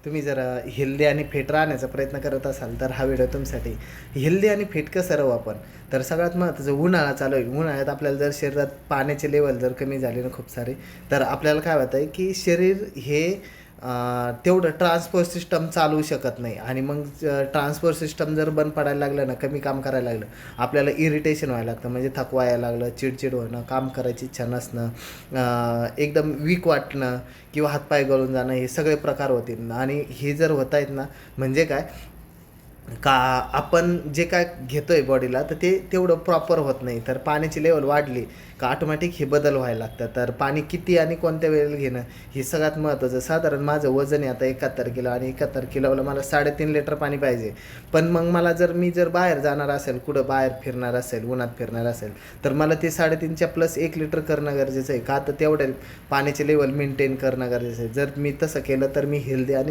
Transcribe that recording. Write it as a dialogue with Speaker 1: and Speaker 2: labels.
Speaker 1: तुम्ही जर हेल्दी आणि फिट राहण्याचा प्रयत्न करत असाल तर हा व्हिडिओ तुमच्यासाठी. हेल्दी आणि फिट कसं राहू आपण, तर सगळ्यात महत्त्वाचं उन्हाळा चालू आहे. उन्हाळ्यात आपल्याला जर शरीरात पाण्याचे लेवल जर कमी झाले ना खूप सारे, तर आपल्याला काय होतं आहे की शरीर हे तेवढं ट्रान्सपोर्ट सिस्टम चालवू शकत नाही. आणि मग ट्रान्सपोर्ट सिस्टम जर बंद पडायला लागलं ना, कमी काम करायला लागलं, आपल्याला इरिटेशन व्हायला लागतं. म्हणजे थकवा यायला लागलं, चिडचिड होणं, काम करायची इच्छा नसणं, एकदम वीक वाटणं किंवा हातपाय गळून जाणं, हे सगळे प्रकार होतील. आणि हे जर होत आहेत ना, म्हणजे काय का आपण जे काय घेतो आहे बॉडीला, तर ते तेवढं प्रॉपर होत नाही. तर पाण्याची लेवल वाढली का ऑटोमॅटिक हे बदल व्हायला लागतं. तर पाणी किती आणि कोणत्या वेळेला घेणं हे सगळ्यात महत्त्वाचं. साधारण माझं वजन आहे आता 71 किलो, आणि 71 किलोला मला 3.5 लिटर पाणी पाहिजे. पण मग मला मी जर बाहेर जाणार असेल, कुठं बाहेर फिरणार असेल, उन्हात फिरणार असेल, तर मला ते 3.5च्या प्लस 1 लिटर करणं गरजेचं आहे. का तर तेवढे पाण्याचे लेवल मेंटेन करणं गरजेचं आहे. जर मी तसं केलं तर मी हेल्दी आणि